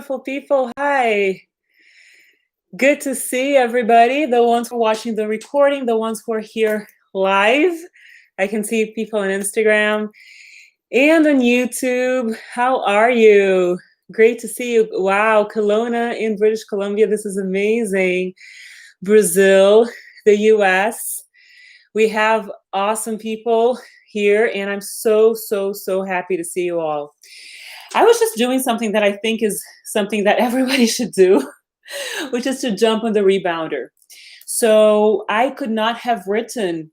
beautiful people. Hi. Good to see everybody. The ones who are watching the recording, the ones who are here live. I can see people on Instagram and on YouTube. How are you? Great to see you. Wow, Kelowna in British Columbia. This is amazing. Brazil, the US. We have awesome people here, and I'm so happy to see you all. I was just doing something that I think is something that everybody should do, which is to jump on the rebounder. So I could not have written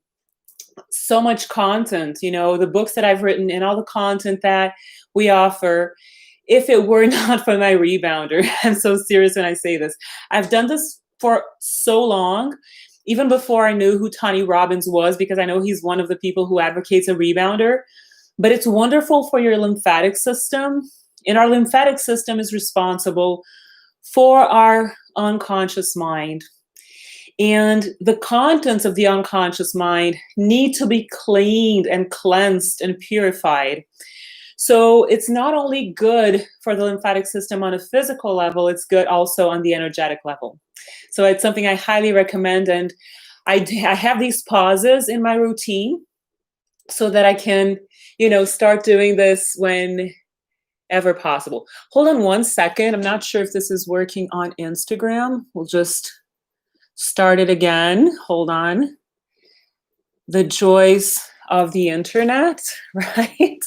so much content, the books that I've written and all the content that we offer, if it were not for my rebounder. I'm so serious when I say this. I've done this for so long, even before I knew who Tony Robbins was, because I know he's one of the people who advocates a rebounder. But it's wonderful for your lymphatic system. And our lymphatic system is responsible for our unconscious mind. And the contents of the unconscious mind need to be cleaned and cleansed and purified. So it's not only good for the lymphatic system on a physical level, it's good also on the energetic level. So it's something I highly recommend. And I have these pauses in my routine so that I can, start doing this whenever possible. Hold on one second. I'm not sure if this is working on Instagram. We'll just start it again. Hold on. The joys of the internet, right?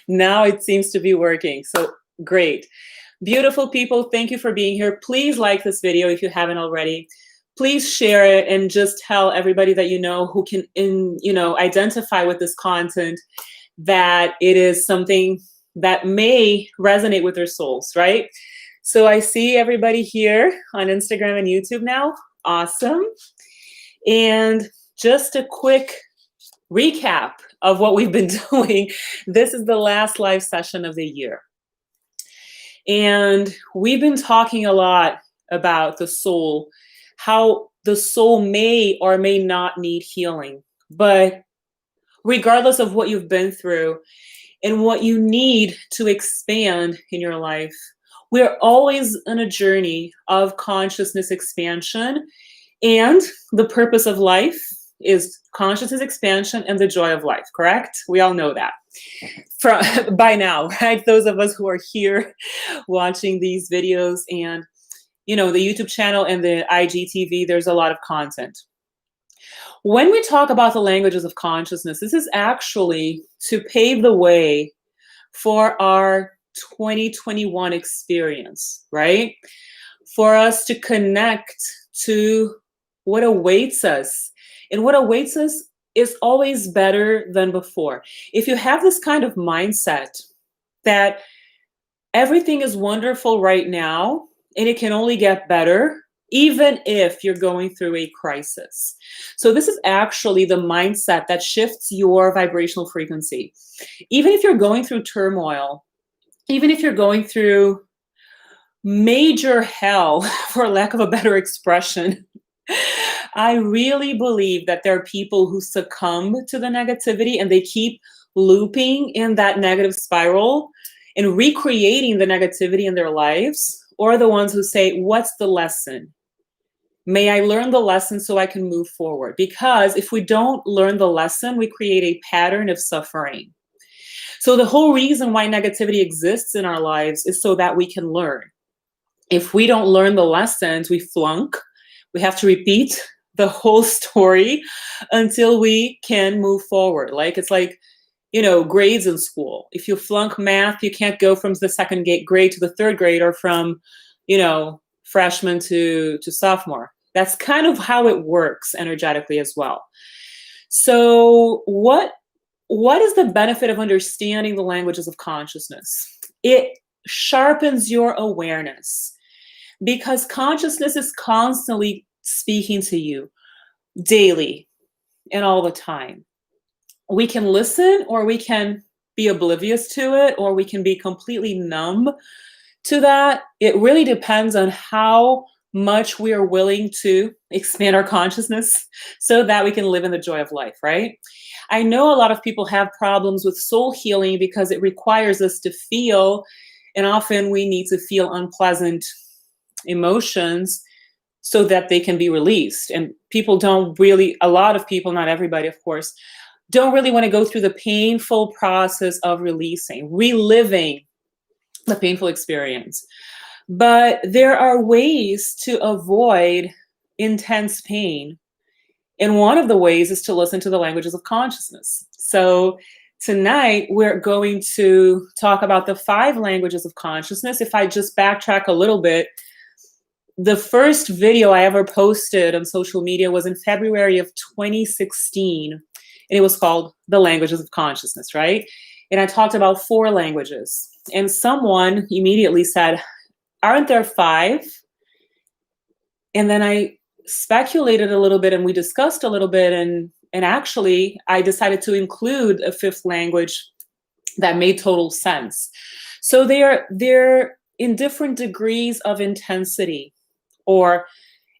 Now it seems to be working. So great. Beautiful people, thank you for being here. Please like this video if you haven't already. Please share it and just tell everybody that you know who can identify with this content that it is something that may resonate with their souls, right? So I see everybody here on Instagram and YouTube now. Awesome. And just a quick recap of what we've been doing. This is the last live session of the year. And we've been talking a lot about the soul, how the soul may or may not need healing. But regardless of what you've been through and what you need to expand in your life, we're always on a journey of consciousness expansion. And the purpose of life is consciousness expansion and the joy of life, correct? We all know that by now, right? Those of us who are here watching these videos and, the YouTube channel and the IGTV, there's a lot of content. When we talk about the languages of consciousness, this is actually to pave the way for our 2021 experience, right? For us to connect to what awaits us. And what awaits us is always better than before. If you have this kind of mindset that everything is wonderful right now and it can only get better, even if you're going through a crisis. So this is actually the mindset that shifts your vibrational frequency. Even if you're going through turmoil, even if you're going through major hell, for lack of a better expression, I really believe that there are people who succumb to the negativity and they keep looping in that negative spiral and recreating the negativity in their lives, or the ones who say, what's the lesson? May I learn the lesson so I can move forward? Because if we don't learn the lesson, we create a pattern of suffering. So the whole reason why negativity exists in our lives is so that we can learn. If we don't learn the lessons, we flunk. We have to repeat the whole story until we can move forward. It's like, grades in school. If you flunk math, you can't go from the second grade to the third grade, or from, freshman to sophomore. That's kind of how it works energetically as well. So what is the benefit of understanding the languages of consciousness? It sharpens your awareness, because consciousness is constantly speaking to you daily and all the time. We can listen, or we can be oblivious to it, or we can be completely numb to that. It really depends on how much we are willing to expand our consciousness so that we can live in the joy of life, right? I know a lot of people have problems with soul healing because it requires us to feel And often we need to feel unpleasant emotions so that they can be released. And people don't really, a lot of people, not everybody, of course, don't really want to go through the painful process of releasing, reliving the painful experience. But there are ways to avoid intense pain. And one of the ways is to listen to the languages of consciousness. So tonight, we're going to talk about the 5 languages of consciousness. If I just backtrack a little bit, the first video I ever posted on social media was in February of 2016, and it was called The Languages of Consciousness, right? And I talked about 4 languages. And someone immediately said, aren't there 5? And then I speculated a little bit and we discussed a little bit, and actually I decided to include a 5th language that made total sense. So they're in different degrees of intensity, or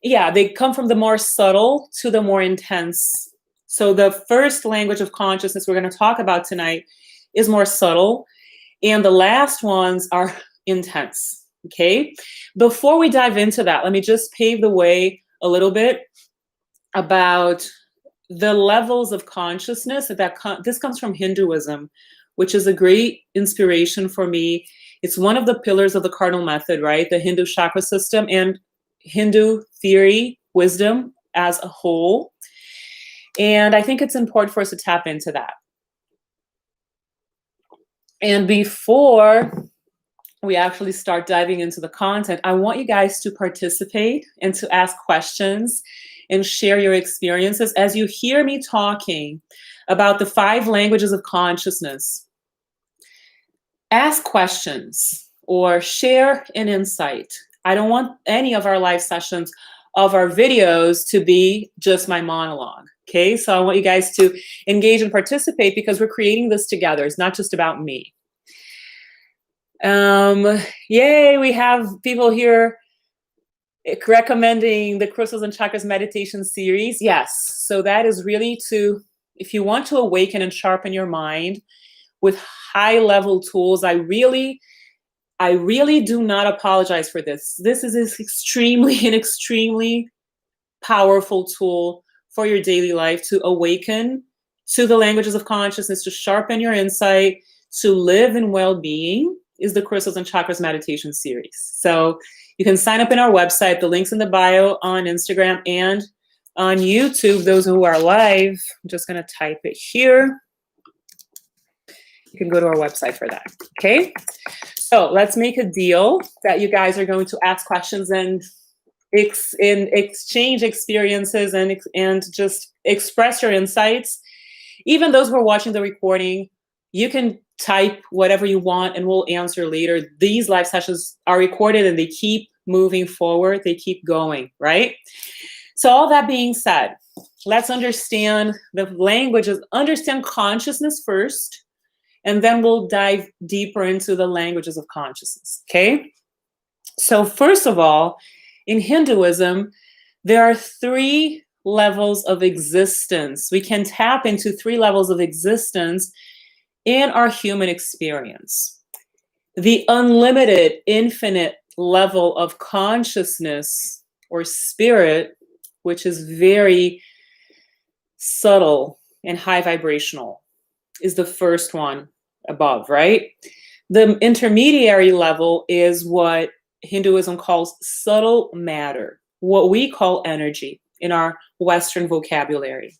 they come from the more subtle to the more intense. So the first language of consciousness we're going to talk about tonight is more subtle, and the last ones are intense. Okay, before we dive into that, let me just pave the way a little bit about the levels of consciousness this comes from Hinduism, which is a great inspiration for me. It's one of the pillars of the cardinal method, right? The Hindu chakra system and Hindu theory, wisdom as a whole. And I think it's important for us to tap into that. And before we actually start diving into the content, I want you guys to participate and to ask questions and share your experiences as you hear me talking about the 5 languages of consciousness. Ask questions or share an insight. I don't want any of our live sessions of our videos to be just my monologue. Okay, so I want you guys to engage and participate because we're creating this together. It's not just about me. Yay, we have people here recommending the Crystals and Chakras meditation series. Yes, so that is really if you want to awaken and sharpen your mind with high level tools, I really do not apologize for this. This is an extremely powerful tool for your daily life to awaken to the languages of consciousness, to sharpen your insight, to live in well-being, is the Crystals and Chakras meditation series. So you can sign up in our website. The link's in the bio on Instagram and on YouTube. Those who are live, I'm just going to type it here. You can go to our website for that. Okay. So let's make a deal that you guys are going to ask questions and exchange experiences and just express your insights. Even those who are watching the recording, you can type whatever you want and we'll answer later. These live sessions are recorded and they keep moving forward. They keep going, right? So all that being said, let's understand the languages, understand consciousness first, and then we'll dive deeper into the languages of consciousness, okay? So first of all, in Hinduism, there are 3 levels of existence. We can tap into 3 levels of existence in our human experience. The unlimited, infinite level of consciousness or spirit, which is very subtle and high vibrational, is the first one above, right? The intermediary level is what Hinduism calls subtle matter, what we call energy in our Western vocabulary.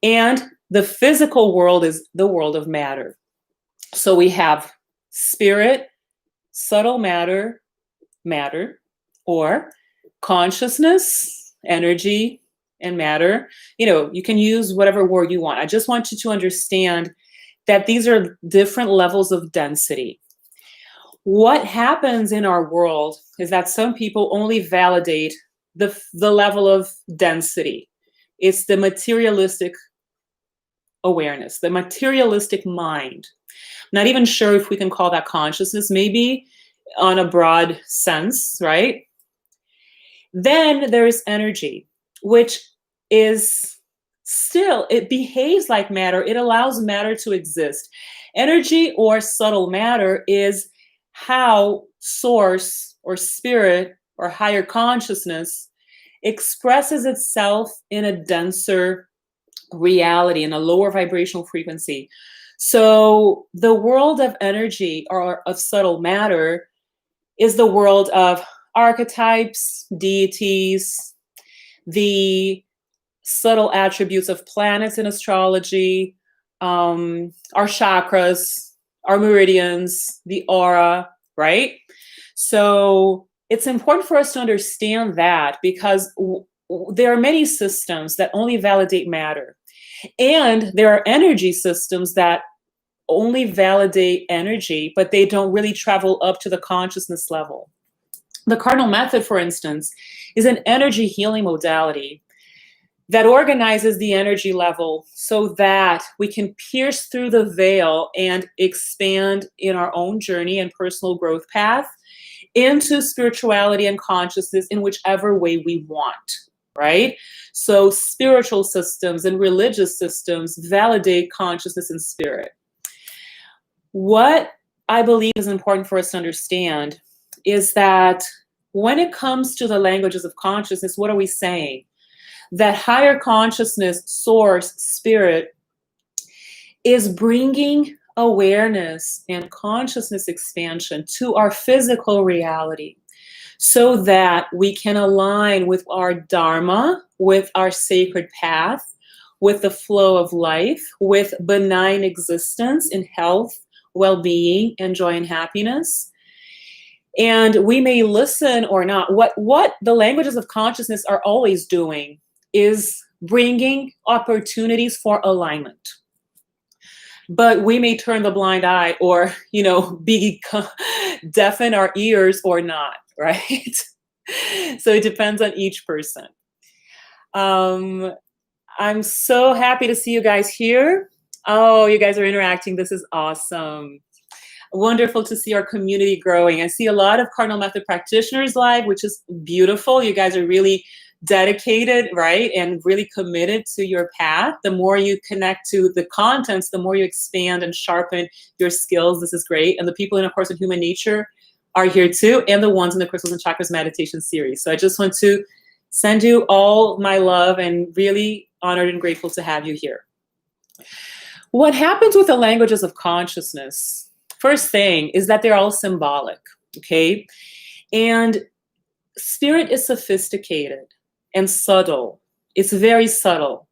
And the physical world is the world of matter. So we have spirit, subtle matter, or consciousness, energy, and matter. You can use whatever word you want. I just want you to understand that these are different levels of density. What happens in our world is that some people only validate the level of density. It's the materialistic awareness, the materialistic mind. Not even sure if we can call that consciousness, maybe on a broad sense, right? Then there is energy, which is still, it behaves like matter. It allows matter to exist. Energy or subtle matter is how source or spirit or higher consciousness expresses itself in a denser reality, in a lower vibrational frequency. So the world of energy or of subtle matter is the world of archetypes, deities, the subtle attributes of planets in astrology, our chakras, our meridians, the aura, right? So it's important for us to understand that, because there are many systems that only validate matter. And there are energy systems that only validate energy, but they don't really travel up to the consciousness level. The cardinal method, for instance, is an energy healing modality that organizes the energy level so that we can pierce through the veil and expand in our own journey and personal growth path into spirituality and consciousness in whichever way we want, right? So spiritual systems and religious systems validate consciousness and spirit. What I believe is important for us to understand is that when it comes to the languages of consciousness, what are we saying? That higher consciousness, source, spirit is bringing awareness and consciousness expansion to our physical reality so that we can align with our dharma, with our sacred path, with the flow of life, with benign existence in health, well-being, and joy and happiness. And we may listen or not. What the languages of consciousness are always doing is bringing opportunities for alignment. But we may turn the blind eye or, be deafen our ears or not, right? So it depends on each person. I'm so happy to see you guys here. Oh, you guys are interacting. This is awesome. Wonderful to see our community growing. I see a lot of Cardinal Method practitioners live, which is beautiful. You guys are really dedicated, right? And really committed to your path. The more you connect to the contents, the more you expand and sharpen your skills. This is great. And the people in A Course in Human Nature are here too, and the ones in the Crystals and Chakras meditation series. So I just want to send you all my love and really honored and grateful to have you here. What happens with the languages of consciousness? First thing is that they're all symbolic, okay? And spirit is sophisticated and subtle. It's very subtle.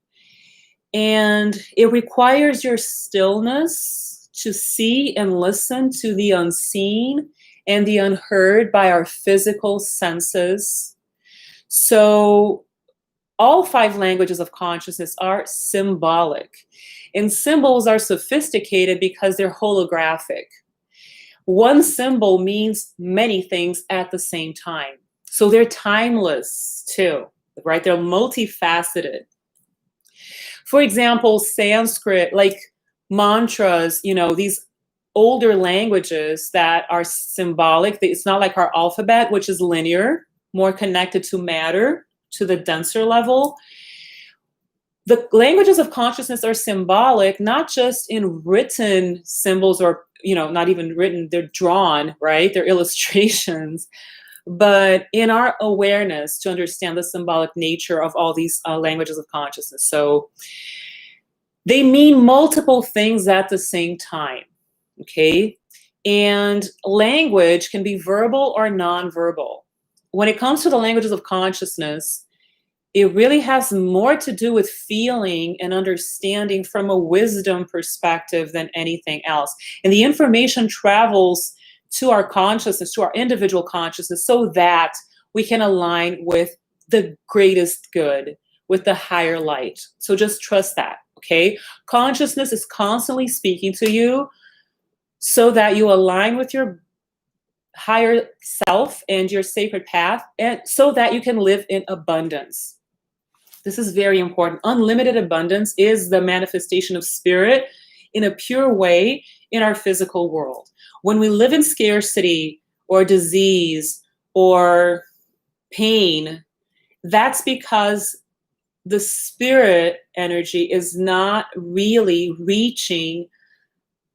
And it requires your stillness to see and listen to the unseen and the unheard by our physical senses. So all 5 languages of consciousness are symbolic. And symbols are sophisticated because they're holographic. One symbol means many things at the same time. So they're timeless too, right? They're multifaceted. For example, Sanskrit, like mantras, these older languages that are symbolic. It's not like our alphabet, which is linear, more connected to matter, to the denser level. The languages of consciousness are symbolic, not just in written symbols or, not even written, they're drawn, right? They're illustrations, but in our awareness to understand the symbolic nature of all these languages of consciousness. So they mean multiple things at the same time, okay? And language can be verbal or nonverbal. When it comes to the languages of consciousness, it really has more to do with feeling and understanding from a wisdom perspective than anything else. And the information travels to our consciousness, to our individual consciousness, so that we can align with the greatest good, with the higher light. So just trust that, okay? Consciousness is constantly speaking to you so that you align with your higher self and your sacred path, and so that you can live in abundance. This is very important. Unlimited abundance is the manifestation of spirit in a pure way in our physical world. When we live in scarcity or disease or pain, that's because the spirit energy is not really reaching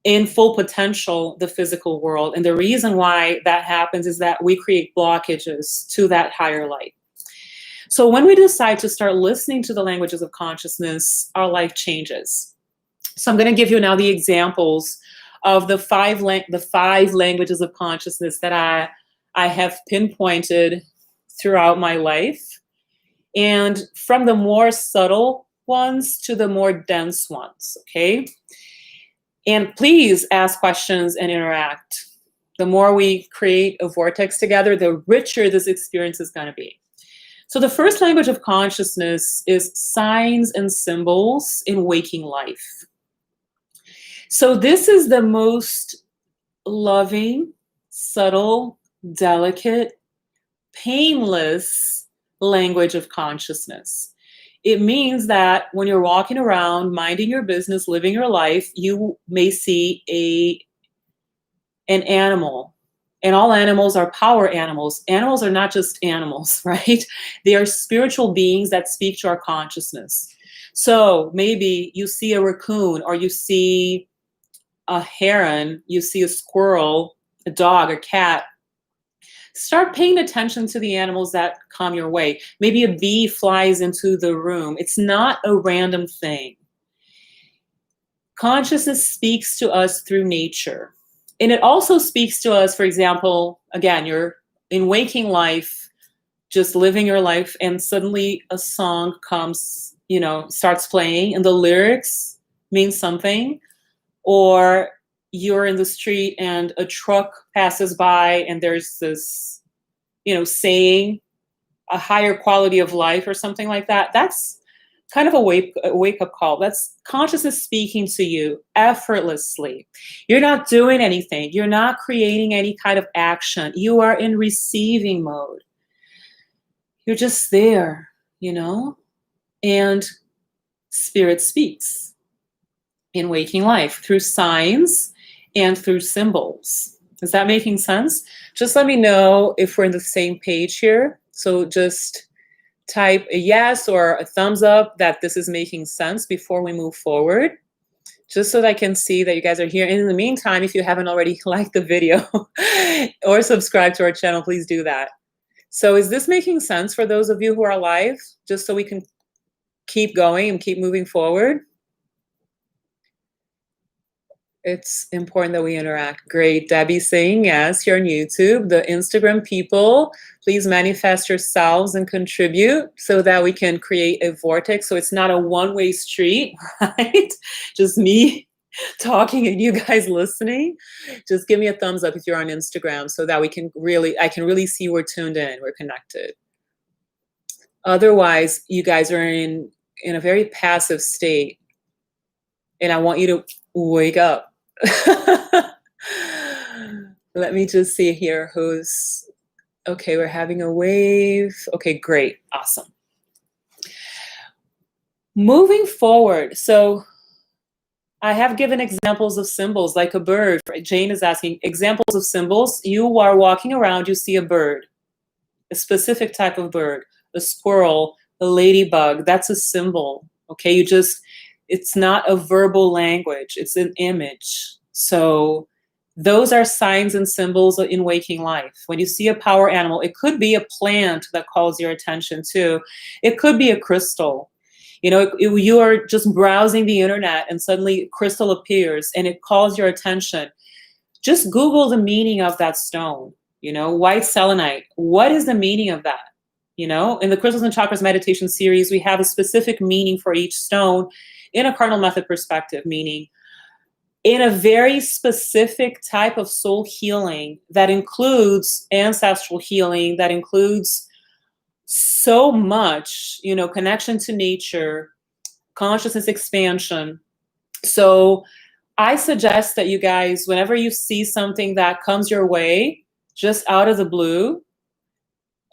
in full potential the physical world. And the reason why that happens is that we create blockages to that higher light. So when we decide to start listening to the languages of consciousness, our life changes. So I'm going to give you now the examples of the five languages of consciousness that I have pinpointed throughout my life. And from the more subtle ones to the more dense ones, okay? And please ask questions and interact. The more we create a vortex together, the richer this experience is going to be. So the first language of consciousness is signs and symbols in waking life. So this is the most loving, subtle, delicate, painless language of consciousness. It means that when you're walking around, minding your business, living your life, you may see an animal. And all animals are power animals. Animals are not just animals, right? They are spiritual beings that speak to our consciousness. So maybe you see a raccoon, or you see a heron, you see a squirrel, a dog, a cat. Start paying attention to the animals that come your way. Maybe a bee flies into the room. It's not a random thing. Consciousness speaks to us through nature. And it also speaks to us, for example, again, you're in waking life, just living your life, and suddenly a song comes, starts playing, and the lyrics mean something. Or you're in the street and a truck passes by and there's this, saying a higher quality of life or something like that. That's kind of a wake-up call. That's consciousness speaking to you effortlessly. You're not doing anything. You're not creating any kind of action. You are in receiving mode. You're just there, and spirit speaks in waking life through signs and through symbols. Is that making sense? Just let me know if we're in the same page here. So just type a yes or a thumbs up that this is making sense before we move forward, just so that I can see that you guys are here. And in the meantime, if you haven't already liked the video or subscribed to our channel, please do that. So is this making sense for those of you who are live, just so we can keep going and keep moving forward? It's important that we interact. Great. Debbie saying yes here on YouTube. The Instagram people, please manifest yourselves and contribute so that we can create a vortex. So it's not a one-way street, right? Just me talking and you guys listening. Just give me a thumbs up if you're on Instagram so that I can really see we're tuned in, we're connected. Otherwise, you guys are in a very passive state. And I want you to wake up. Let me just see here who's okay. We're having a wave. Okay, great. Awesome. Moving forward. So I have given examples of symbols like a bird. Jane is asking examples of symbols. You are walking around, you see a bird, a specific type of bird, a squirrel, a ladybug. That's a symbol. Okay, it's not a verbal language, it's an image. So those are signs and symbols in waking life. When you see a power animal, it could be a plant that calls your attention too. It could be a crystal. You are just browsing the internet and suddenly a crystal appears and it calls your attention. Just Google the meaning of that stone. White selenite. What is the meaning of that? In the Crystals and Chakras meditation series, we have a specific meaning for each stone in a cardinal method perspective, meaning in a very specific type of soul healing that includes ancestral healing, that includes so much, connection to nature, consciousness expansion. So I suggest that you guys, whenever you see something that comes your way, just out of the blue,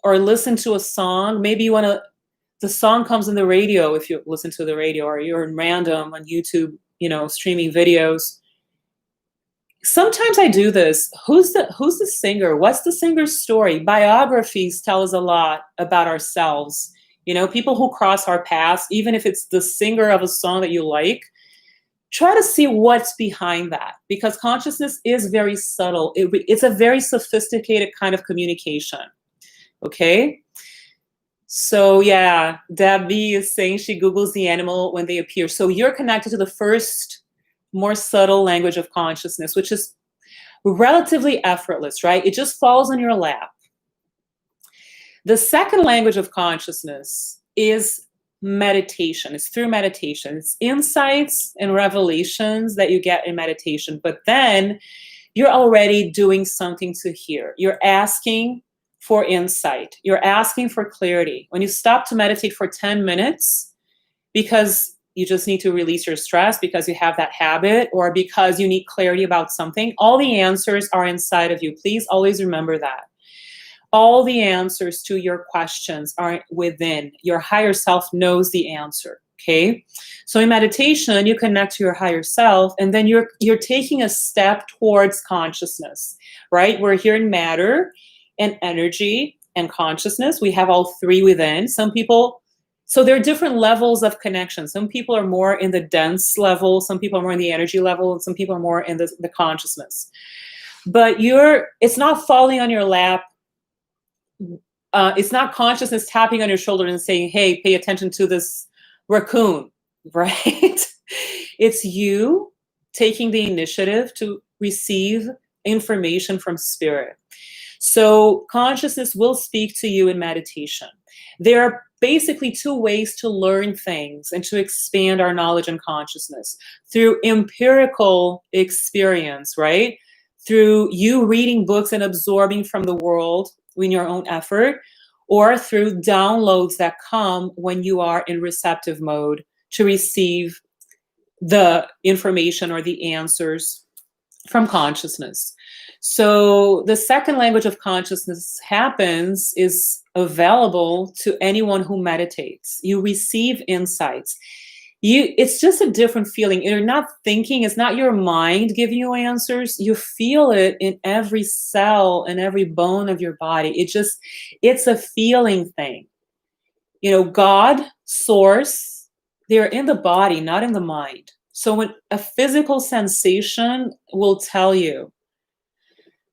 or listen to a song, maybe the song comes in the radio if you listen to the radio, or you're in random on YouTube, streaming videos. Sometimes I do this. Who's the singer? What's the singer's story? Biographies tell us a lot about ourselves. People who cross our paths, even if it's the singer of a song that you like, try to see what's behind that, because consciousness is very subtle. It's a very sophisticated kind of communication. Okay? So yeah, Debbie is saying she Googles the animal when they appear. So you're connected to the first, more subtle language of consciousness, which is relatively effortless, right? It just falls in your lap. The second language of consciousness is meditation. It's through meditation. It's insights and revelations that you get in meditation. But then you're already doing something to hear. You're asking for insight. You're asking for clarity. When you stop to meditate for 10 minutes, because you just need to release your stress, because you have that habit, or because you need clarity about something, all the answers are inside of you. Please always remember that. All the answers to your questions are within. Your higher self knows the answer, okay? So in meditation, you connect to your higher self, and then you're taking a step towards consciousness, right? We're here in matter and energy and consciousness. We have all three within. Some people, so there are different levels of connection. Some people are more in the dense level, some people are more in the energy level, and some people are more in the consciousness. But it's not falling on your lap. It's not consciousness tapping on your shoulder and saying, hey, pay attention to this raccoon, right? It's you taking the initiative to receive information from spirit. So consciousness will speak to you in meditation. There are basically two ways to learn things and to expand our knowledge and consciousness: through empirical experience, right? Through you reading books and absorbing from the world in your own effort, or through downloads that come when you are in receptive mode to receive the information or the answers from consciousness. So the second language of consciousness is available to anyone who meditates. You receive insights. It's just a different feeling. You're not thinking, it's not your mind giving you answers. You feel it in every cell and every bone of your body. It's a feeling thing. You know, God, source, they're in the body, not in the mind. So when a physical sensation will tell you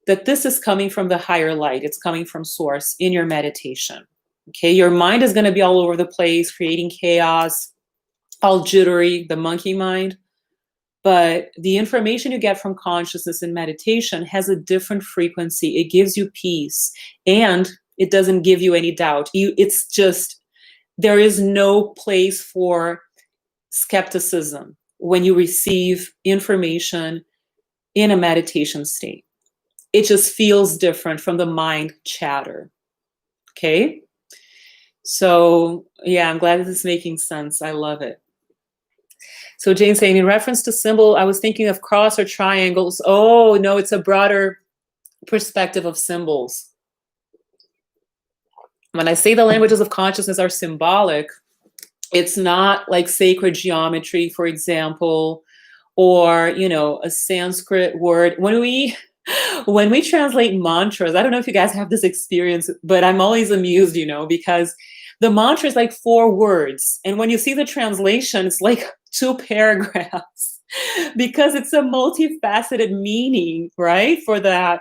that this is coming from the higher light, it's coming from source in your meditation. Okay, your mind is going to be all over the place, creating chaos, all jittery, the monkey mind. But the information you get from consciousness in meditation has a different frequency. It gives you peace, and it doesn't give you any doubt. It's just, there is no place for skepticism when you receive information in a meditation state. It just feels different from the mind chatter. Okay? So yeah, I'm glad this is making sense. I love it. So Jane's saying, in reference to symbol, I was thinking of cross or triangles. Oh, no, it's a broader perspective of symbols. When I say the languages of consciousness are symbolic, it's not like sacred geometry, for example, or, a Sanskrit word. When we translate mantras, I don't know if you guys have this experience, but I'm always amused, because the mantra is like 4 words. And when you see the translation, it's like 2 paragraphs because it's a multifaceted meaning, right? For that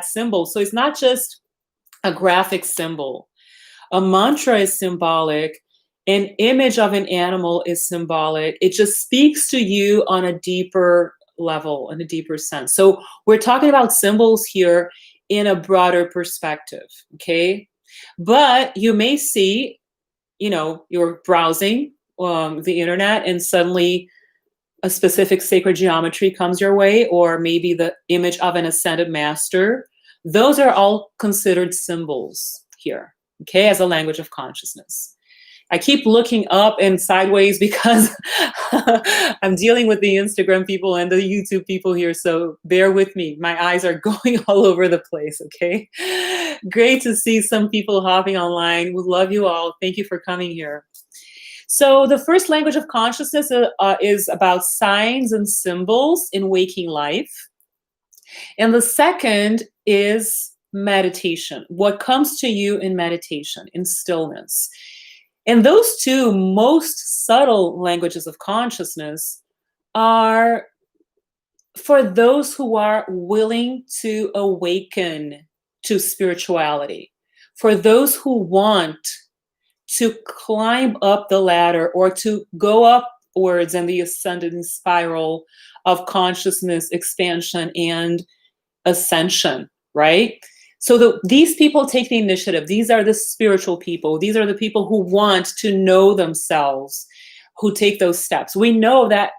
symbol. So it's not just a graphic symbol. A mantra is symbolic. An image of an animal is symbolic. It just speaks to you on a deeper level, in a deeper sense. So we're talking about symbols here in a broader perspective, okay? But you may see, you're browsing the internet and suddenly a specific sacred geometry comes your way, or maybe the image of an ascended master. Those are all considered symbols here, okay, as a language of consciousness. I keep looking up and sideways because I'm dealing with the Instagram people and the YouTube people here, so bear with me. My eyes are going all over the place, okay? Great to see some people hopping online. We love you all. Thank you for coming here. So the first language of consciousness is about signs and symbols in waking life. And the second is meditation. What comes to you in meditation, in stillness. And those two most subtle languages of consciousness are for those who are willing to awaken to spirituality, for those who want to climb up the ladder or to go upwards in the ascending spiral of consciousness expansion and ascension, right? So these people take the initiative. These are the spiritual people. These are the people who want to know themselves, who take those steps. We know that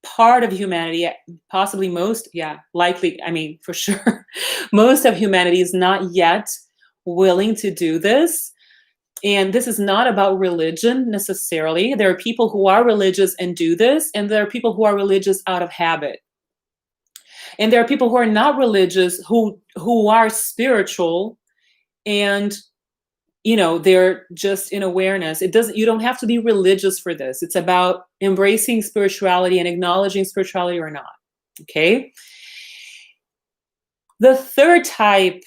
part of humanity, possibly most, likely, I mean, for sure, most of humanity is not yet willing to do this. And this is not about religion necessarily. There are people who are religious and do this, and there are people who are religious out of habit. And there are people who are not religious who are spiritual, and they're just in awareness. You don't have to be religious for this. It's about embracing spirituality and acknowledging spirituality or not. Okay. The third type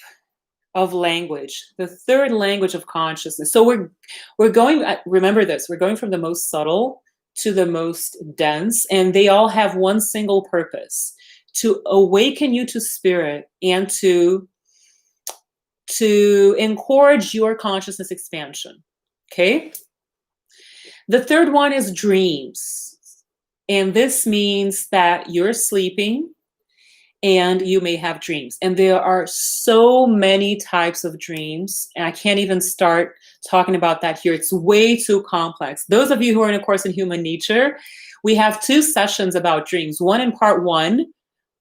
of language, the third language of consciousness. So we're going, remember this, we're going from the most subtle to the most dense, and they all have one single purpose: to awaken you to spirit and to encourage your consciousness expansion. Okay. The third one is dreams. And this means that you're sleeping and you may have dreams. And there are so many types of dreams. And I can't even start talking about that here. It's way too complex. Those of you who are in A Course in Human Nature, we have 2 sessions about dreams, one in part 1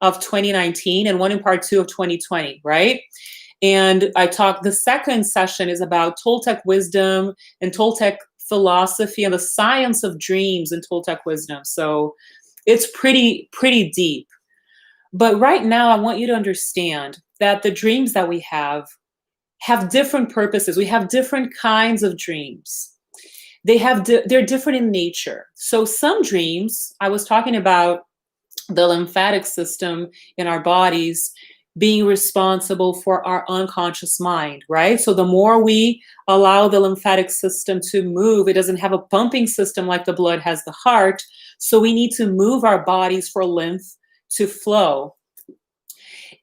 of 2019 and one in part 2 of 2020, right? And the second session is about Toltec wisdom and Toltec philosophy and the science of dreams and Toltec wisdom. So it's pretty deep. But right now, I want you to understand that the dreams that we have different purposes. We have different kinds of dreams. They're different in nature. So some dreams, I was talking about the lymphatic system in our bodies being responsible for our unconscious mind, right? So the more we allow the lymphatic system to move, it doesn't have a pumping system like the blood has the heart. So we need to move our bodies for lymph to flow.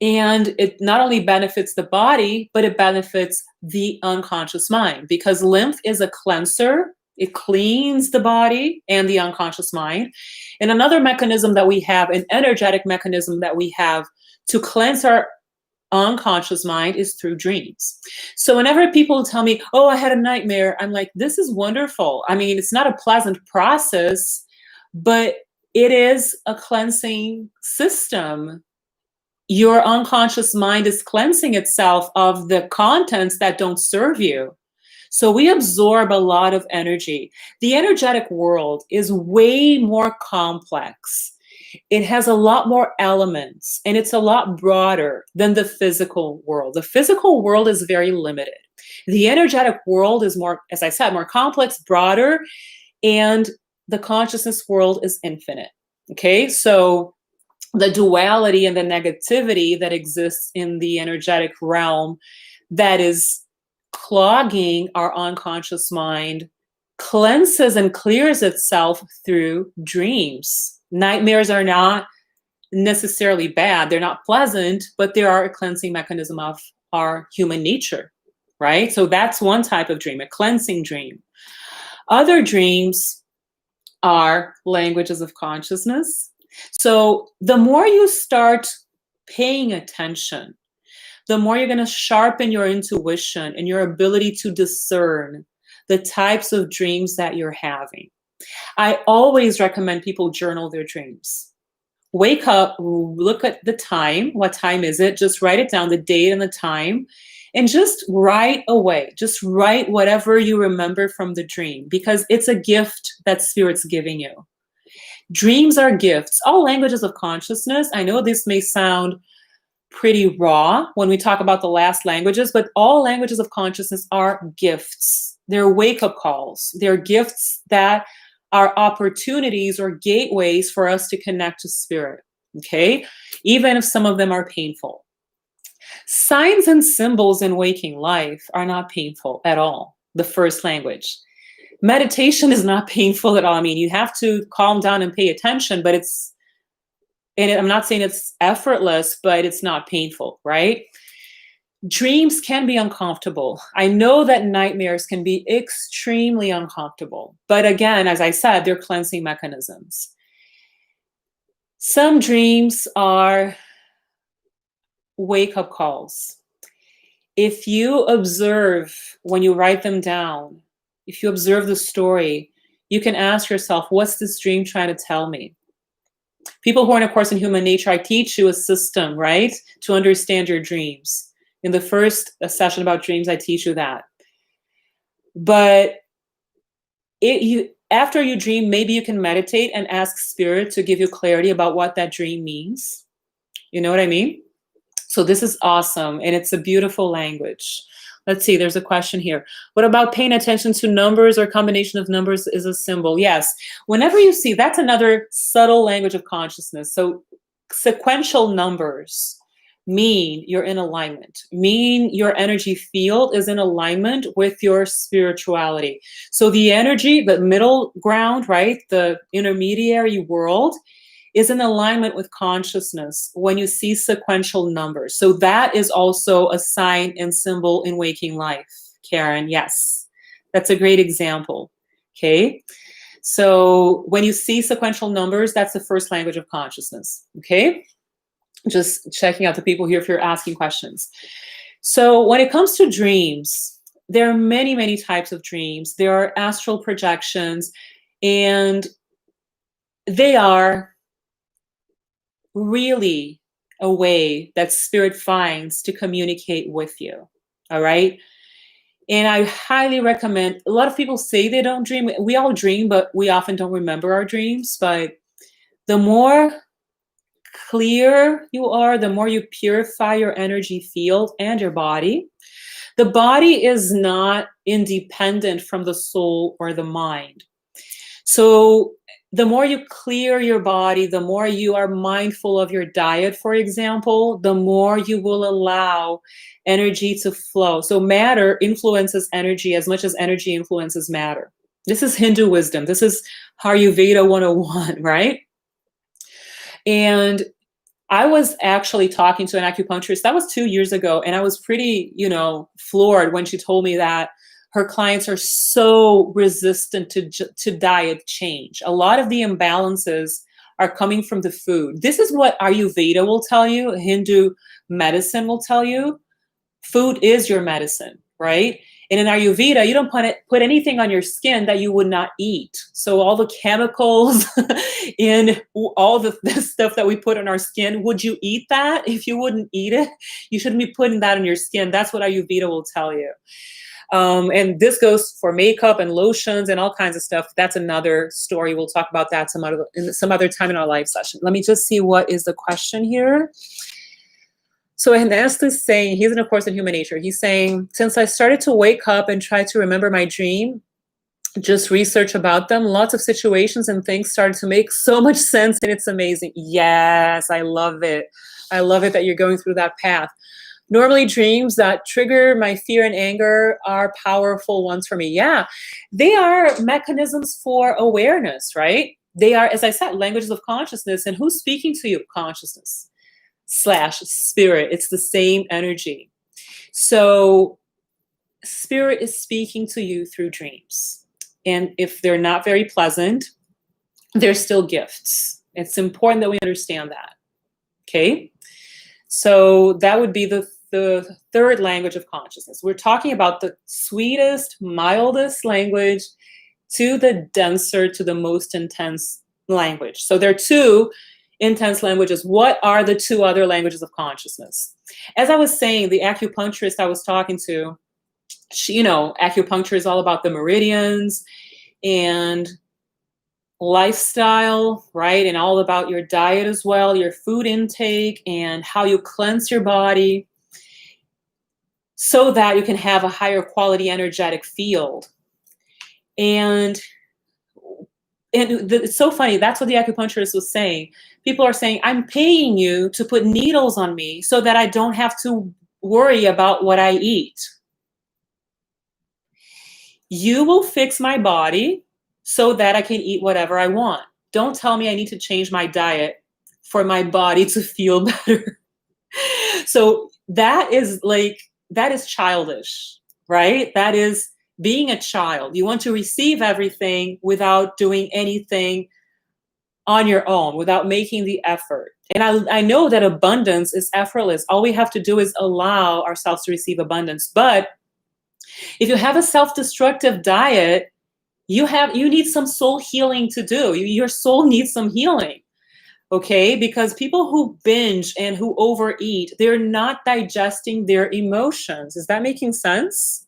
And it not only benefits the body, but it benefits the unconscious mind, because lymph is a cleanser. It cleans the body and the unconscious mind. And another mechanism that we have, an energetic mechanism that we have to cleanse our unconscious mind, is through dreams. So whenever people tell me, oh, I had a nightmare, I'm like, this is wonderful. I mean, it's not a pleasant process, but it is a cleansing system. Your unconscious mind is cleansing itself of the contents that don't serve you. So we absorb a lot of energy. The energetic world is way more complex. It has a lot more elements, and it's a lot broader than the physical world. The physical world is very limited. The energetic world is more, as I said, more complex, broader, and the consciousness world is infinite. Okay, so the duality and the negativity that exists in the energetic realm that is clogging our unconscious mind cleanses and clears itself through dreams. Nightmares are not necessarily bad. They're not pleasant, but they are a cleansing mechanism of our human nature, right? So that's one type of dream, a cleansing dream. Other dreams are languages of consciousness. So the more you start paying attention, the more you're going to sharpen your intuition and your ability to discern the types of dreams that you're having. I always recommend people journal their dreams. Wake up, look at the time. What time is it? Just write it down, the date and the time, and just write away. Just write whatever you remember from the dream, because it's a gift that Spirit's giving you. Dreams are gifts. All languages of consciousness, I know this may sound pretty raw when we talk about the last languages, but all languages of consciousness are gifts. They're wake-up calls. They're gifts that are opportunities or gateways for us to connect to Spirit, okay? Even if some of them are painful. Signs and symbols in waking life are not painful at all, the first language. meditation is not painful at all. I mean, you have to calm down and pay attention, but I'm not saying it's effortless, but it's not painful, right? Dreams can be uncomfortable. I know that nightmares can be extremely uncomfortable, but again, as I said, they're cleansing mechanisms. Some dreams are wake-up calls. If you observe when you write them down, if you observe the story, you can ask yourself, what's this dream trying to tell me? People who are in A Course in Human Nature, I teach you a system, right, to understand your dreams. In the first session about dreams, I teach you that. But after you dream, maybe you can meditate and ask Spirit to give you clarity about what that dream means. You know what I mean? So this is awesome, and it's a beautiful language. Let's see, there's a question here. What about paying attention to numbers or combination of numbers is a symbol? Yes, whenever you see, that's another subtle language of consciousness. So sequential numbers mean you're in alignment, mean your energy field is in alignment with your spirituality. So the energy, the middle ground, right, the intermediary world, is in alignment with consciousness when you see sequential numbers. So that is also a sign and symbol in waking life, Karen. Yes, that's a great example. Okay. So when you see sequential numbers, that's the first language of consciousness. Okay. Just checking out the people here if you're asking questions. So when it comes to dreams, there are many, many types of dreams. There are astral projections, and they are really a way that Spirit finds to communicate with you. All right. And I highly recommend, a lot of people say they don't dream. We all dream, but we often don't remember our dreams. But the more clear you are, the more you purify your energy field and your body. The body is not independent from the soul or the mind. So the more you clear your body, the more you are mindful of your diet, for example, the more you will allow energy to flow. So matter influences energy as much as energy influences matter. This is Hindu wisdom. This is Ayurveda 101, right? And I was actually talking to an acupuncturist, that was 2 years ago, and I was pretty, floored when she told me that her clients are so resistant to diet change. A lot of the imbalances are coming from the food. This is what Ayurveda will tell you, Hindu medicine will tell you. Food is your medicine, right? And in Ayurveda, you don't put anything on your skin that you would not eat. So all the chemicals in all the stuff that we put on our skin, would you eat that? If you wouldn't eat it, you shouldn't be putting that on your skin. That's what Ayurveda will tell you. And this goes for makeup and lotions and all kinds of stuff. That's another story. We'll talk about that some other time in our live session. Let me just see what is the question here. So Hernest is saying, he's in A Course in Human Nature. He's saying, since I started to wake up and try to remember my dream, just research about them, lots of situations and things started to make so much sense, and it's amazing. Yes, I love it. I love it that you're going through that path. Normally dreams that trigger my fear and anger are powerful ones for me. Yeah, they are mechanisms for awareness, right? They are, as I said, languages of consciousness. And who's speaking to you? Consciousness / spirit. It's the same energy. So spirit is speaking to you through dreams. And if they're not very pleasant, they're still gifts. It's important that we understand that. Okay? So that would be the third language of consciousness. We're talking about the sweetest, mildest language to the denser, to the most intense language. So there are two intense languages. What are the two other languages of consciousness? As I was saying, the acupuncturist I was talking to, acupuncture is all about the meridians and lifestyle, right? And all about your diet as well, your food intake and how you cleanse your body so that you can have a higher quality energetic field. And it's so funny. That's what the acupuncturist was saying. People are saying, I'm paying you to put needles on me so that I don't have to worry about what I eat. You will fix my body so that I can eat whatever I want. Don't tell me I need to change my diet for my body to feel better. So that is childish, right? That is being a child. You want to receive everything without doing anything on your own, without making the effort. And I know that abundance is effortless. All we have to do is allow ourselves to receive abundance. But if you have a self-destructive diet, you need some soul healing to do. Your soul needs some healing. Okay, because people who binge and who overeat, they're not digesting their emotions. Is that making sense?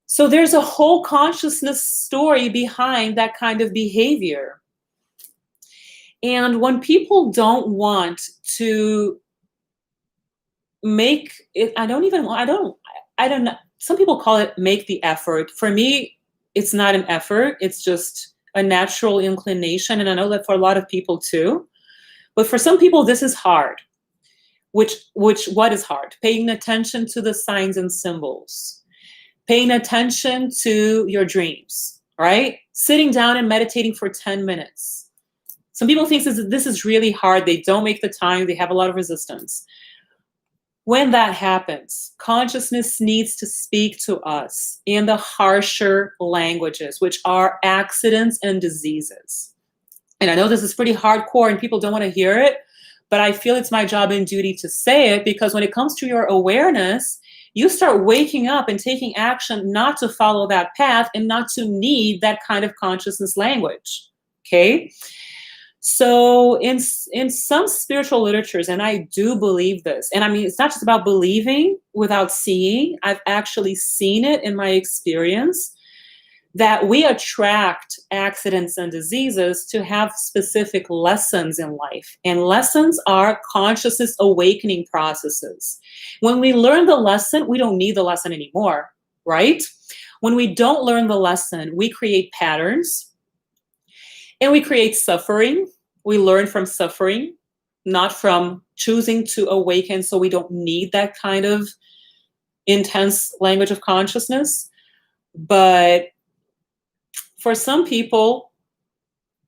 So there's a whole consciousness story behind that kind of behavior. And when people don't want to make it, I don't know. Some people call it make the effort. For me, it's not an effort. It's just a natural inclination. And I know that for a lot of people too. But for some people, this is hard. What is hard? Paying attention to the signs and symbols. Paying attention to your dreams, right? Sitting down and meditating for 10 minutes. Some people think this is really hard. They don't make the time. They have a lot of resistance. When that happens, consciousness needs to speak to us in the harsher languages, which are accidents and diseases. And I know this is pretty hardcore and people don't want to hear it, but I feel it's my job and duty to say it, because when it comes to your awareness, you start waking up and taking action not to follow that path and not to need that kind of consciousness language. Okay? So in some spiritual literatures, and I do believe this, and I mean, it's not just about believing without seeing. I've actually seen it in my experience, that we attract accidents and diseases to have specific lessons in life. And lessons are consciousness awakening processes. When we learn the lesson, we don't need the lesson anymore, right? When we don't learn the lesson, we create patterns and we create suffering. We learn from suffering, not from choosing to awaken, so we don't need that kind of intense language of consciousness. But for some people,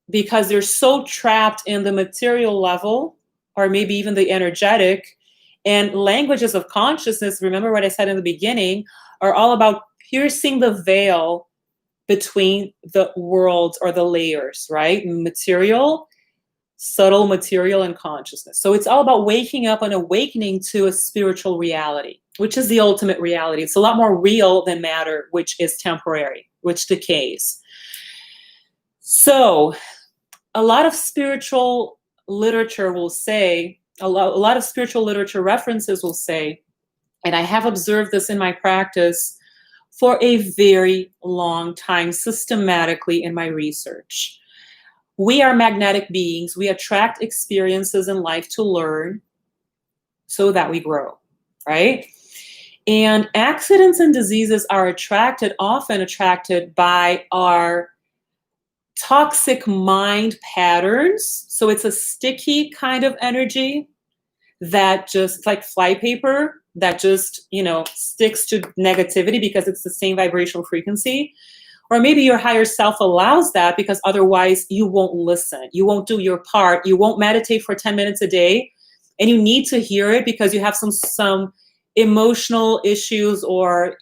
because they're so trapped in the material level, or maybe even the energetic, and languages of consciousness, remember what I said in the beginning, are all about piercing the veil between the worlds or the layers, right? Material, subtle material, and consciousness. So it's all about waking up and awakening to a spiritual reality, which is the ultimate reality. It's a lot more real than matter, which is temporary, which decays. So a lot of spiritual literature will say, a lot of spiritual literature references will say, and I have observed this in my practice for a very long time, systematically in my research. We are magnetic beings. We attract experiences in life to learn so that we grow, right? And accidents and diseases are often attracted by our toxic mind patterns. So it's a sticky kind of energy that just like flypaper that just, sticks to negativity because it's the same vibrational frequency. Or maybe your higher self allows that because otherwise you won't listen. You won't do your part. You won't meditate for 10 minutes a day. And you need to hear it because you have some emotional issues or,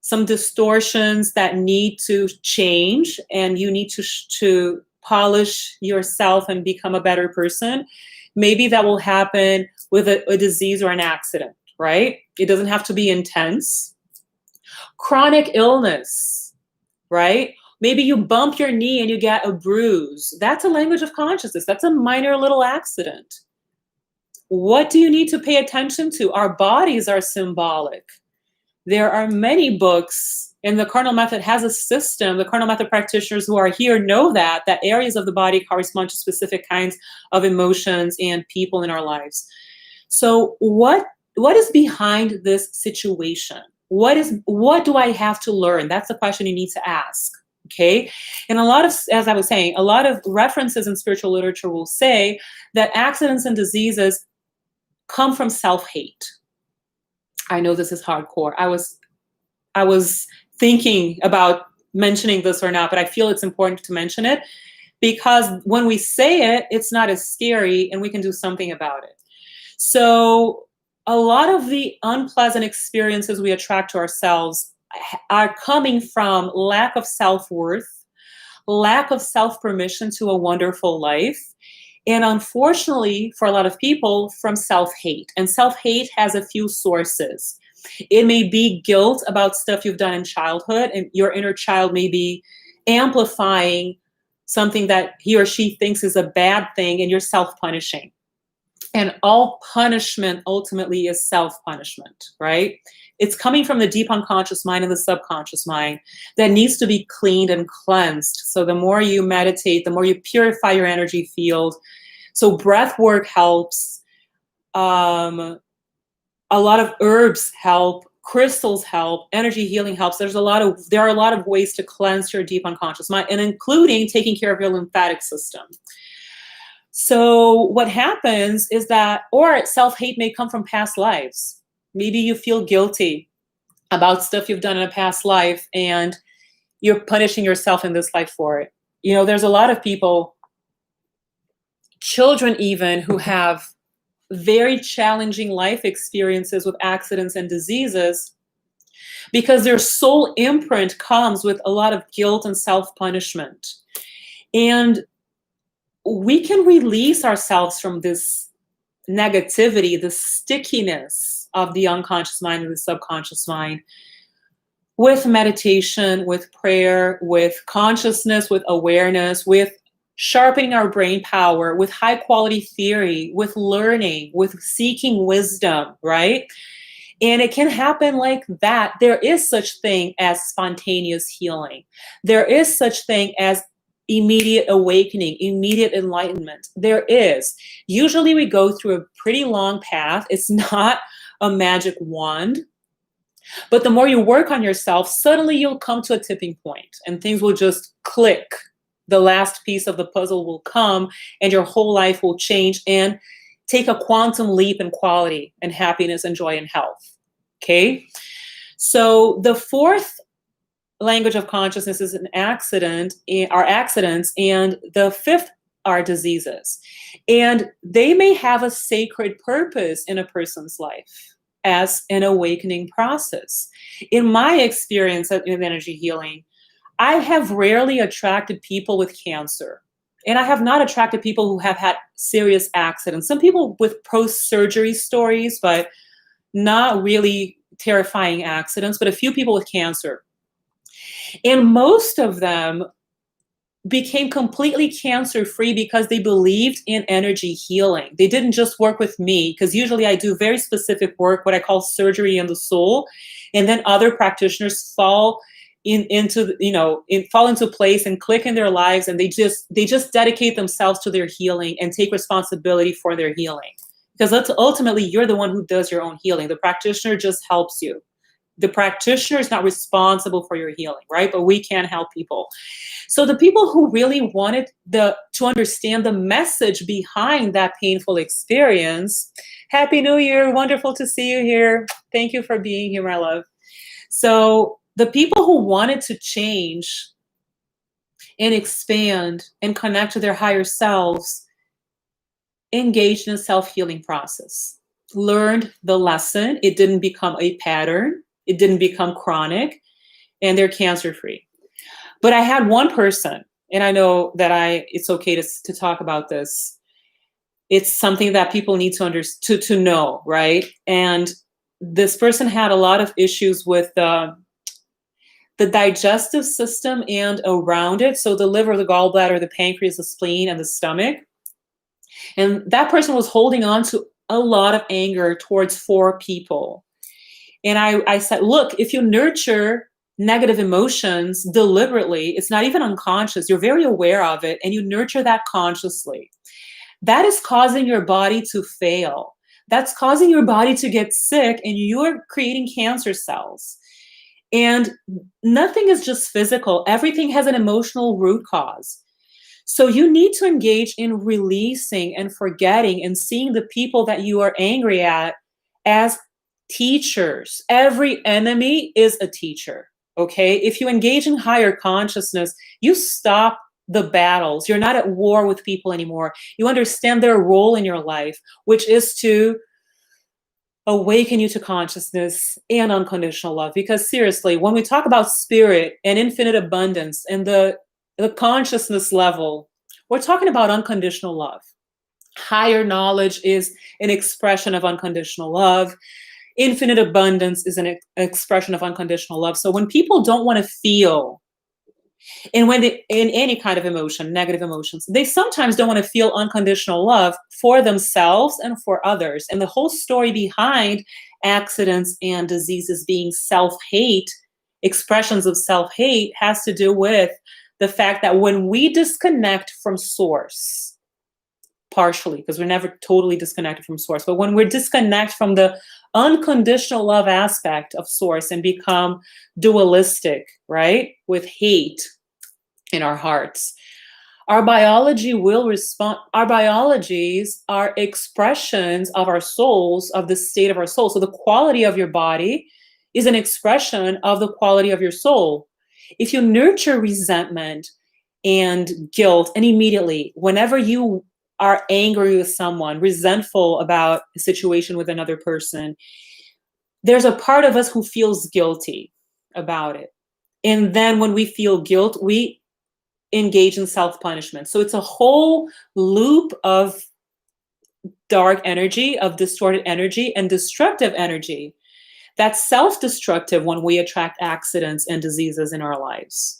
some distortions that need to change, and you need to polish yourself and become a better person. Maybe that will happen with a disease or an accident, right? It doesn't have to be intense. Chronic illness, right? Maybe you bump your knee and you get a bruise. That's a language of consciousness. That's a minor little accident. What do you need to pay attention to? Our bodies are symbolic. There are many books, and the Carnal Method has a system. The Carnal Method practitioners who are here know that areas of the body correspond to specific kinds of emotions and people in our lives. So what is behind this situation? What do I have to learn? That's the question you need to ask. Okay. And as I was saying, a lot of references in spiritual literature will say that accidents and diseases come from self-hate. I know this is hardcore. I was thinking about mentioning this or not, but I feel it's important to mention it because when we say it, it's not as scary and we can do something about it. So a lot of the unpleasant experiences we attract to ourselves are coming from lack of self-worth, lack of self-permission to a wonderful life, and unfortunately, for a lot of people, from self-hate. And self-hate has a few sources. It may be guilt about stuff you've done in childhood, and your inner child may be amplifying something that he or she thinks is a bad thing, and you're self-punishing. And all punishment ultimately is self-punishment, right? It's coming from the deep unconscious mind and the subconscious mind that needs to be cleaned and cleansed. So the more you meditate, the more you purify your energy field. So breath work helps. A lot of herbs help. Crystals help. Energy healing helps. There are a lot of ways to cleanse your deep unconscious mind, and including taking care of your lymphatic system. So what happens is that, or self-hate may come from past lives. Maybe you feel guilty about stuff you've done in a past life and you're punishing yourself in this life for it. You know, there's a lot of people, children even, who have very challenging life experiences with accidents and diseases because their soul imprint comes with a lot of guilt and self-punishment. And we can release ourselves from this negativity, the stickiness of the unconscious mind and the subconscious mind with meditation, with prayer, with consciousness, with awareness, with sharpening our brain power, with high quality theory, with learning, with seeking wisdom, right? And it can happen like that. There is such thing as spontaneous healing. There is such thing as immediate awakening, immediate enlightenment. There is. Usually we go through a pretty long path. It's not a magic wand. But the more you work on yourself, suddenly you'll come to a tipping point and things will just click. The last piece of the puzzle will come and your whole life will change and take a quantum leap in quality and happiness and joy and health. Okay? So the fourth language of consciousness is are accidents, and the fifth are diseases. And they may have a sacred purpose in a person's life as an awakening process. In my experience in energy healing, I have rarely attracted people with cancer. And I have not attracted people who have had serious accidents. Some people with post-surgery stories, but not really terrifying accidents, but a few people with cancer. And most of them became completely cancer-free because they believed in energy healing. They didn't just work with me, because usually I do very specific work, what I call surgery in the soul, and then other practitioners fall into place and click in their lives, and they just dedicate themselves to their healing and take responsibility for their healing. Because ultimately, you're the one who does your own healing. The practitioner just helps you. The practitioner is not responsible for your healing, right? But we can help people. So the people who really wanted to understand the message behind that painful experience, Happy New Year, wonderful to see you here. Thank you for being here, my love. So the people who wanted to change and expand and connect to their higher selves engaged in a self-healing process, learned the lesson. It didn't become a pattern. It didn't become chronic, and they're cancer-free. But I had one person, and I know that it's okay to talk about this. It's something that people need to know, right? And this person had a lot of issues with the digestive system and around it. So the liver, the gallbladder, the pancreas, the spleen, and the stomach. And that person was holding on to a lot of anger towards 4 people. And I said, look, if you nurture negative emotions deliberately, it's not even unconscious, you're very aware of it, and you nurture that consciously, that is causing your body to fail. That's causing your body to get sick, and you're creating cancer cells. And nothing is just physical. Everything has an emotional root cause. So you need to engage in releasing and forgetting and seeing the people that you are angry at as teachers. Every enemy is a teacher. Okay? If you engage in higher consciousness, you stop the battles. You're not at war with people anymore. You understand their role in your life, which is to awaken you to consciousness and unconditional love. Because seriously, when we talk about spirit and infinite abundance and the consciousness level, we're talking about unconditional love. Higher knowledge is an expression of unconditional love. Infinite abundance is an expression of unconditional love. So when people don't want to feel, and when they in any kind of emotion, negative emotions, they sometimes don't want to feel unconditional love for themselves and for others. And the whole story behind accidents and diseases being self-hate, expressions of self-hate, has to do with the fact that when we disconnect from source, partially, because we're never totally disconnected from source, but when we're disconnected from the unconditional love aspect of source and become dualistic, right, with hate in our hearts, our biology will respond. Our biologies are expressions of our souls, of the state of our soul. So the quality of your body is an expression of the quality of your soul. If you nurture resentment and guilt, and immediately, whenever you are angry with someone, resentful about a situation with another person, there's a part of us who feels guilty about it. And then when we feel guilt, we engage in self-punishment. So it's a whole loop of dark energy, of distorted energy and destructive energy that's self-destructive when we attract accidents and diseases in our lives.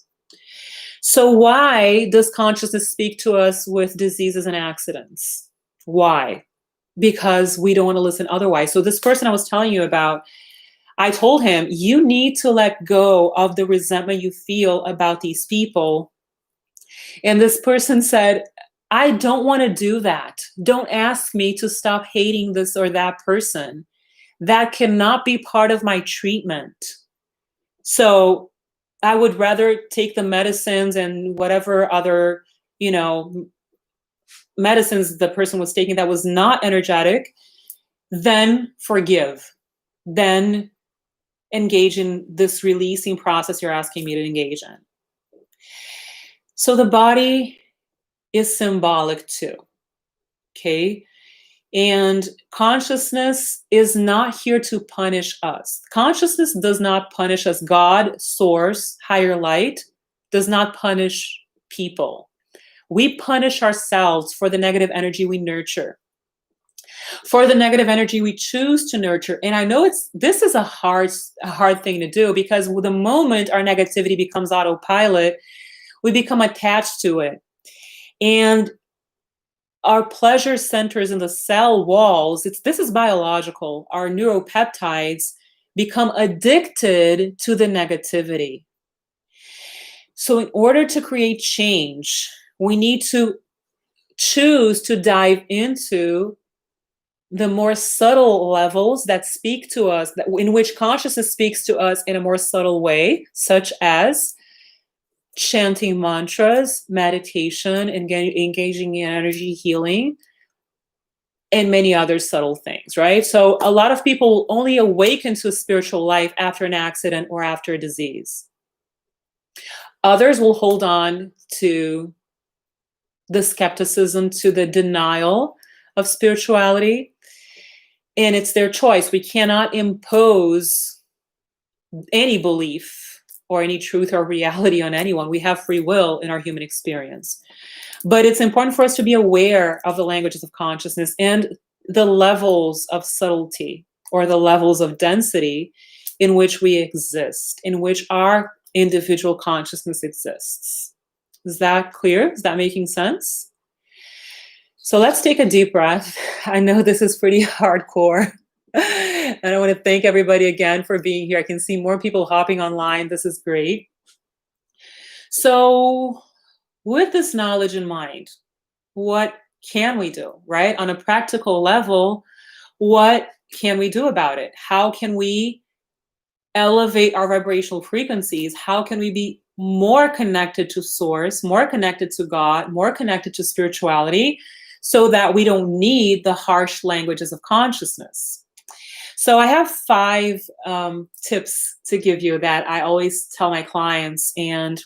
So why does consciousness speak to us with diseases and accidents? Why? Because we don't want to listen otherwise. So this person I was telling you about, I told him, you need to let go of the resentment you feel about these people. And this person said, I don't want to do that. Don't ask me to stop hating this or that person. That cannot be part of my treatment. So I would rather take the medicines and whatever other, medicines the person was taking that was not energetic, then forgive, then engage in this releasing process you're asking me to engage in. So the body is symbolic too, okay? And consciousness is not here to punish us. Consciousness does not punish us. God, source, higher light, does not punish people. We punish ourselves for the negative energy we nurture, for the negative energy we choose to nurture. And I know this is a hard thing to do, because the moment our negativity becomes autopilot, we become attached to it. And our pleasure centers in the cell walls, this is biological. Our neuropeptides become addicted to the negativity. So in order to create change, we need to choose to dive into the more subtle levels that speak to us, in which consciousness speaks to us in a more subtle way, such as chanting mantras, meditation, and engaging in energy healing, and many other subtle things, right? So a lot of people only awaken to a spiritual life after an accident or after a disease. Others will hold on to the skepticism, to the denial of spirituality, and it's their choice. We cannot impose any belief or any truth or reality on anyone. We have free will in our human experience. But it's important for us to be aware of the languages of consciousness and the levels of subtlety, or the levels of density in which we exist, in which our individual consciousness exists. Is that clear? Is that making sense? So let's take a deep breath. I know this is pretty hardcore. And I want to thank everybody again for being here. I can see more people hopping online. This is great. So with this knowledge in mind, what can we do, right? On a practical level, what can we do about it? How can we elevate our vibrational frequencies? How can we be more connected to source, more connected to God, more connected to spirituality, so that we don't need the harsh languages of consciousness? So I have 5 tips to give you that I always tell my clients. And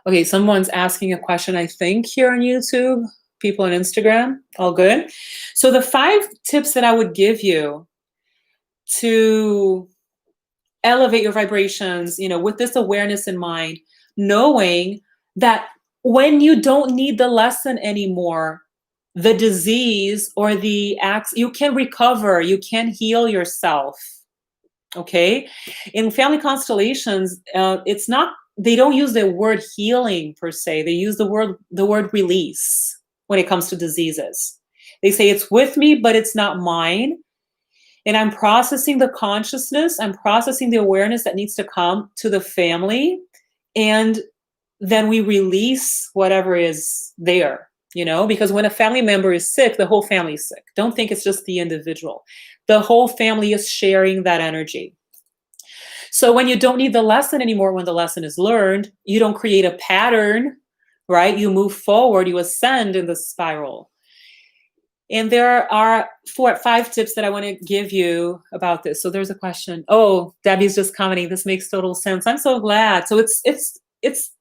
okay, someone's asking a question, I think, here on YouTube, people on Instagram, all good. So the 5 tips that I would give you to elevate your vibrations, with this awareness in mind, knowing that when you don't need the lesson anymore, the disease or the acts, you can recover, you can heal yourself. Okay. In family constellations, it's not, they don't use the word healing per se. They use the word release when it comes to diseases. They say it's with me, but it's not mine. And I'm processing the consciousness, I'm processing the awareness that needs to come to the family. And then we release whatever is there, because when a family member is sick, the whole family is sick. Don't think it's just the individual. The whole family is sharing that energy. So when you don't need the lesson anymore, when the lesson is learned, you don't create a pattern, right? You move forward, you ascend in the spiral. And there are 5 tips that I want to give you about this. So there's a question. Oh, Debbie's just commenting. This makes total sense. I'm so glad. So it's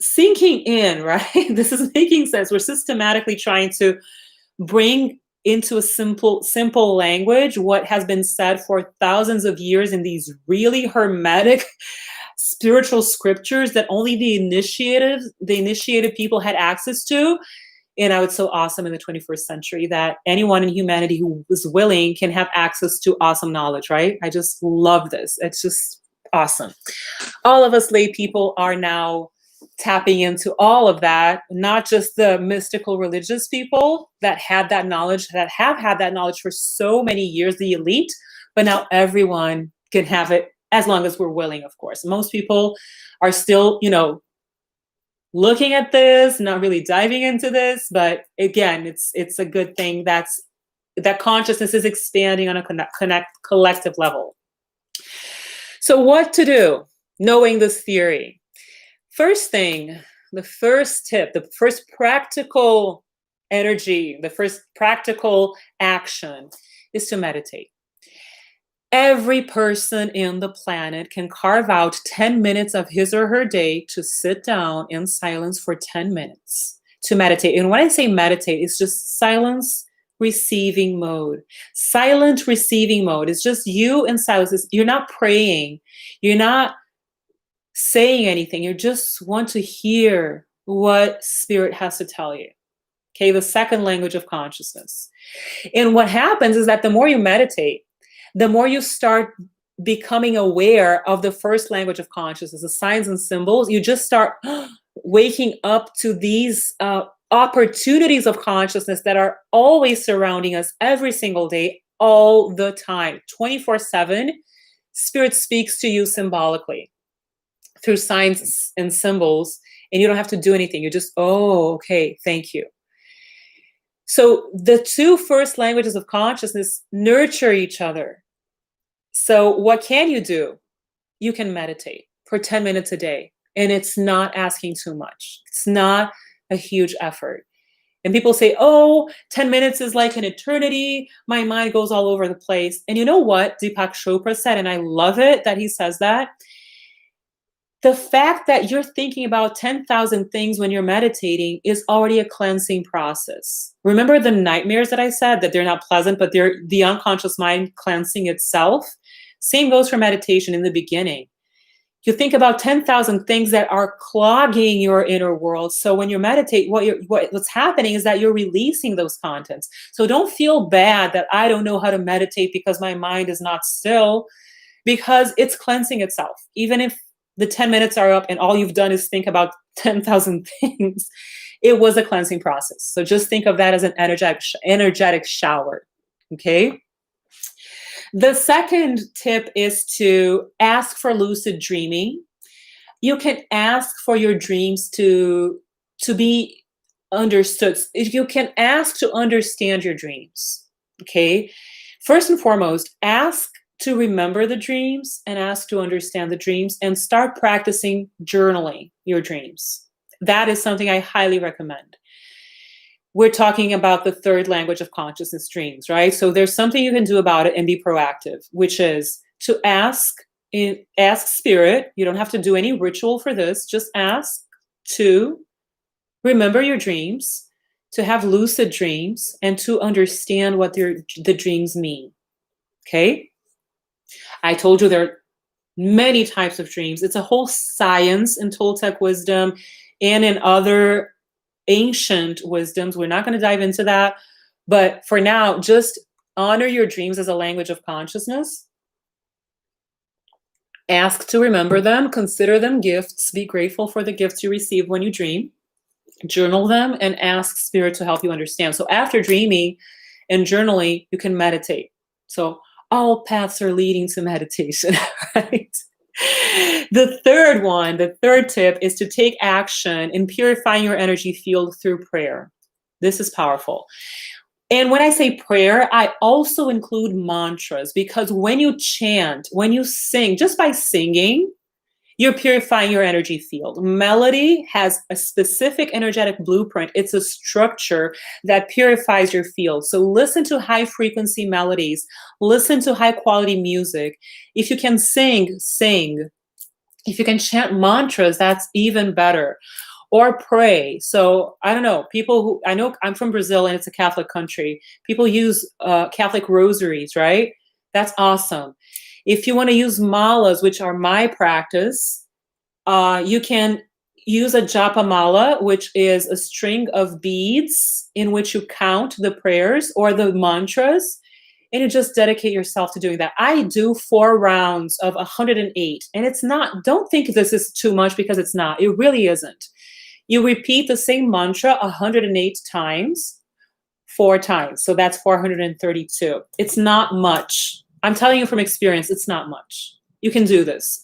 sinking in, right? This is making sense. We're systematically trying to bring into a simple language what has been said for thousands of years in these really hermetic spiritual scriptures that only the initiated people had access to. And it's so awesome in the 21st century that anyone in humanity who is willing can have access to awesome knowledge, right? I just love this. It's just awesome. All of us lay people are now tapping into all of that, not just the mystical religious people that had that knowledge, that have had that knowledge for so many years, the elite, but now everyone can have it as long as we're willing, of course. Most people are still, looking at this, not really diving into this, but again, it's a good thing that consciousness is expanding on a collective level. So what to do, knowing this theory? First thing, the first tip, the first practical energy, the first practical action is to meditate. Every person in the planet can carve out 10 minutes of his or her day to sit down in silence for 10 minutes to meditate. And when I say meditate, it's just silence receiving mode. Silent receiving mode. It's just you in silence. You're not praying. You're not saying anything. You just want to hear what spirit has to tell you. Okay, the second language of consciousness. And what happens is that the more you meditate, the more you start becoming aware of the first language of consciousness, the signs and symbols, you just start waking up to these opportunities of consciousness that are always surrounding us every single day, all the time, 24/7. Spirit speaks to you symbolically through signs and symbols, and you don't have to do anything. You just, oh, okay, thank you. So the 2 first languages of consciousness nurture each other. So what can you do? You can meditate for 10 minutes a day, and it's not asking too much. It's not a huge effort. And people say, oh, 10 minutes is like an eternity. My mind goes all over the place. And you know what Deepak Chopra said, and I love it that he says that. The fact that you're thinking about 10,000 things when you're meditating is already a cleansing process. Remember the nightmares that I said, that they're not pleasant, but they're the unconscious mind cleansing itself? Same goes for meditation in the beginning. You think about 10,000 things that are clogging your inner world. So when you meditate, what's happening is that you're releasing those contents. So don't feel bad that I don't know how to meditate because my mind is not still, because it's cleansing itself. Even if the 10 minutes are up and all you've done is think about 10,000 things, it was a cleansing process. So just think of that as an energetic shower, okay? The second tip is to ask for lucid dreaming. You can ask for your dreams to be understood. You can ask to understand your dreams, okay? First and foremost, ask to remember the dreams and ask to understand the dreams, and start practicing journaling your dreams. That is something I highly recommend. we're talking about the third language of consciousness, dreams, right? So there's something you can do about it and be proactive, which is to ask spirit. You don't have to do any ritual for this. Just ask to remember your dreams, to have lucid dreams, and to understand what the dreams mean. Okay? I told you there are many types of dreams. It's a whole science in Toltec wisdom and in other ancient wisdoms. We're not going to dive into that. But for now, just honor your dreams as a language of consciousness. Ask to remember them, consider them gifts, be grateful for the gifts you receive when you dream, journal them, and ask spirit to help you understand. So after dreaming and journaling, you can meditate. So all paths are leading to meditation, right? The third tip is to take action in purifying your energy field through prayer. This is powerful. And when I say prayer, I also include mantras, because when you chant, when you sing, just by singing, you're purifying your energy field. Melody has a specific energetic blueprint. It's a structure that purifies your field. So listen to high frequency melodies, listen to high quality music. If you can sing, sing. If you can chant mantras, that's even better. Or pray. So I don't know, I know I'm from Brazil and it's a Catholic country. People use Catholic rosaries, right? That's awesome. If you want to use malas, which are my practice, you can use a japa mala, which is a string of beads in which you count the prayers or the mantras, and you just dedicate yourself to doing that. I do 4 rounds of 108, and it's not, don't think this is too much, because it's not. It really isn't. You repeat the same mantra 108 times, 4 times. So that's 432. It's not much. I'm telling you from experience, it's not much. You can do this.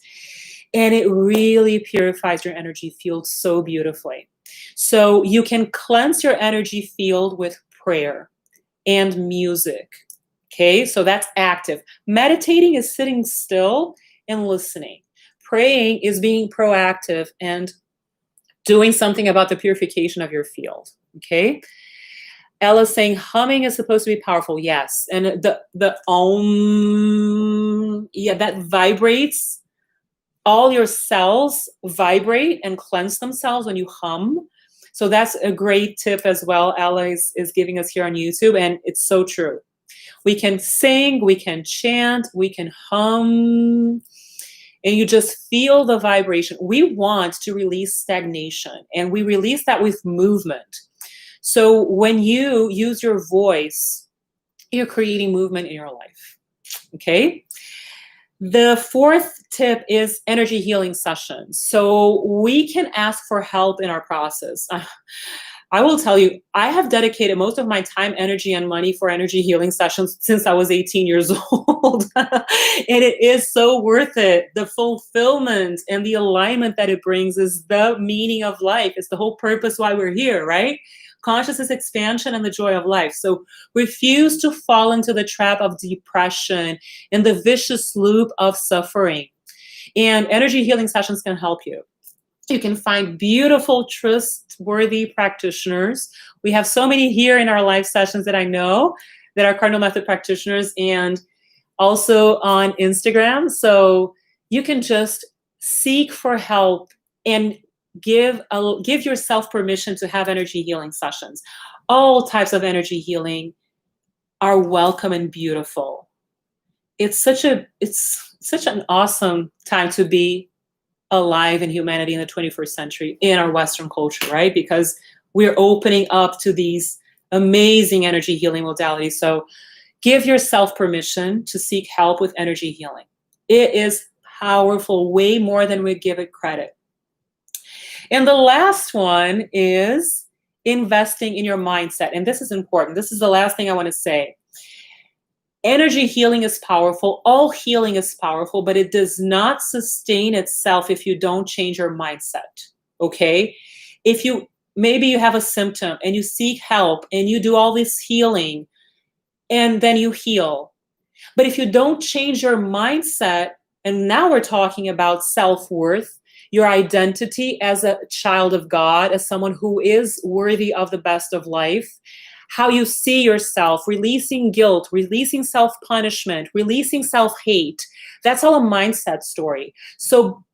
And it really purifies your energy field so beautifully. So you can cleanse your energy field with prayer and music. Okay, so that's active. Meditating is sitting still and listening. Praying is being proactive and doing something about the purification of your field. Okay. Ella's saying humming is supposed to be powerful. Yes. And the yeah, that vibrates. All your cells vibrate and cleanse themselves when you hum. So that's a great tip as well. Ella is giving us here on YouTube, and it's so true. We can sing, we can chant, we can hum, and you just feel the vibration. We want to release stagnation, and we release that with movement. So when you use your voice, you're creating movement in your life. Okay. The 4th tip is energy healing sessions. So we can ask for help in our process. I will tell you, I have dedicated most of my time, energy, and money for energy healing sessions since I was 18 years old. And it is so worth it. The fulfillment and the alignment that it brings is the meaning of life. It's the whole purpose why we're here, right? Consciousness expansion and the joy of life. So refuse to fall into the trap of depression and the vicious loop of suffering. And energy healing sessions can help you. You can find beautiful, trustworthy practitioners. We have so many here in our live sessions that I know that are Cardinal Method practitioners, and also on Instagram. So you can just seek for help and give yourself permission to have energy healing sessions. All types of energy healing are welcome and beautiful. It's such an awesome time to be alive in humanity in the 21st century in our Western culture, right? Because we're opening up to these amazing energy healing modalities. So give yourself permission to seek help with energy healing. It is powerful, way more than we give it credit. And the last one is investing in your mindset. And this is important. This is the last thing I want to say. Energy healing is powerful. All healing is powerful, but it does not sustain itself if you don't change your mindset. Okay? If maybe you have a symptom and you seek help and you do all this healing and then you heal. But if you don't change your mindset, and now we're talking about self-worth, your identity as a child of God, as someone who is worthy of the best of life, how you see yourself, releasing guilt, releasing self-punishment, releasing self-hate. That's all a mindset story. So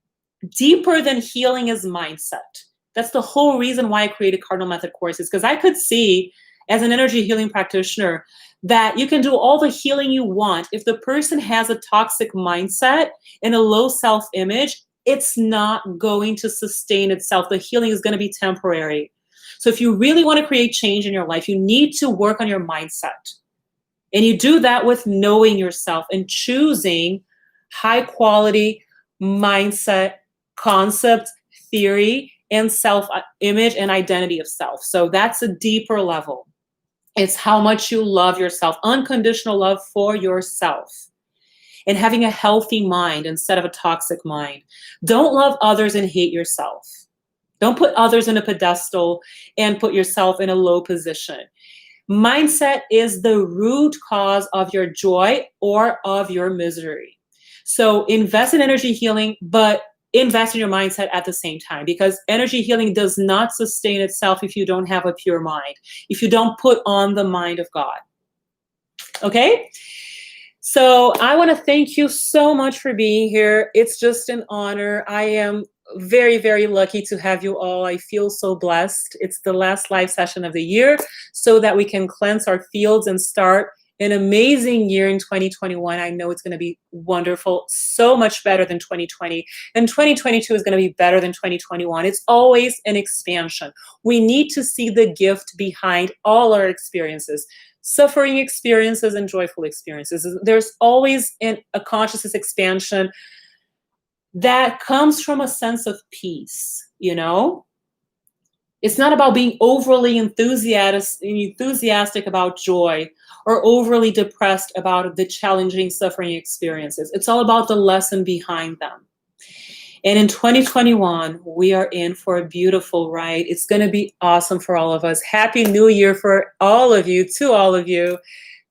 deeper than healing is mindset. That's the whole reason why I created Cardinal Method courses, because I could see as an energy healing practitioner that you can do all the healing you want. If the person has a toxic mindset and a low self-image, it's not going to sustain itself. The healing is going to be temporary. So if you really want to create change in your life, you need to work on your mindset. And you do that with knowing yourself and choosing high quality mindset, concept, theory, and self-image and identity of self. So that's a deeper level. It's how much you love yourself, unconditional love for yourself, and having a healthy mind instead of a toxic mind. Don't love others and hate yourself. Don't put others in a pedestal and put yourself in a low position. Mindset is the root cause of your joy or of your misery. So invest in energy healing, but invest in your mindset at the same time, because energy healing does not sustain itself if you don't have a pure mind, if you don't put on the mind of God. Okay? So I want to thank you so much for being here. It's just an honor. I am very, very lucky to have you all. I feel so blessed. It's the last live session of the year so that we can cleanse our fields and start an amazing year in 2021. I know it's going to be wonderful, so much better than 2020. And 2022 is going to be better than 2021. It's always an expansion. We need to see the gift behind all our experiences, suffering experiences and joyful experiences. There's always a consciousness expansion that comes from a sense of peace, you know? It's not about being overly enthusiastic about joy or overly depressed about the challenging suffering experiences. It's all about the lesson behind them. And in 2021, we are in for a beautiful ride. It's going to be awesome for all of us. Happy New Year for all of you, to all of you.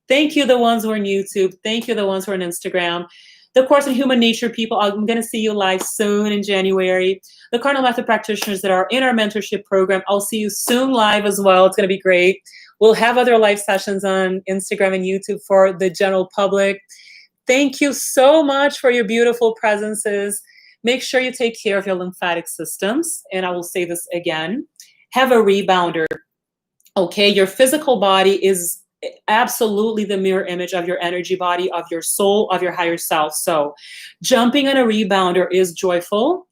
Thank you, the ones who are on YouTube. Thank you, the ones who are on Instagram. The Course in Human Nature people, I'm going to see you live soon in January. The Cardinal Method practitioners that are in our mentorship program, I'll see you soon live as well. It's going to be great. We'll have other live sessions on Instagram and YouTube for the general public. Thank you so much for your beautiful presences. Make sure you take care of your lymphatic systems. And I will say this again, have a rebounder. Okay, your physical body is absolutely the mirror image of your energy body, of your soul, of your higher self. So jumping on a rebounder is joyful.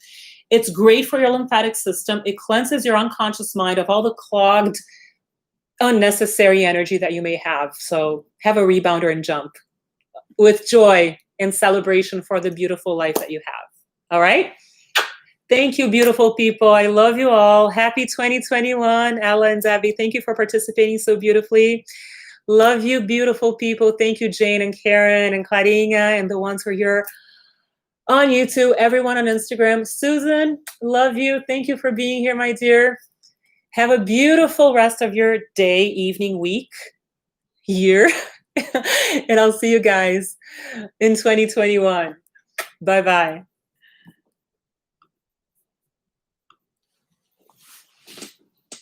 It's great for your lymphatic system. It cleanses your unconscious mind of all the clogged, unnecessary energy that you may have. So have a rebounder and jump with joy and celebration for the beautiful life that you have. All right? Thank you, beautiful people. I love you all. Happy 2021, Ella and Debbie. Thank you for participating so beautifully. Love you, beautiful people. Thank you, Jane and Karen and Clarina and the ones who are here on YouTube, everyone on Instagram. Susan, love you. Thank you for being here, my dear. Have a beautiful rest of your day, evening, week, year. And I'll see you guys in 2021. Bye-bye.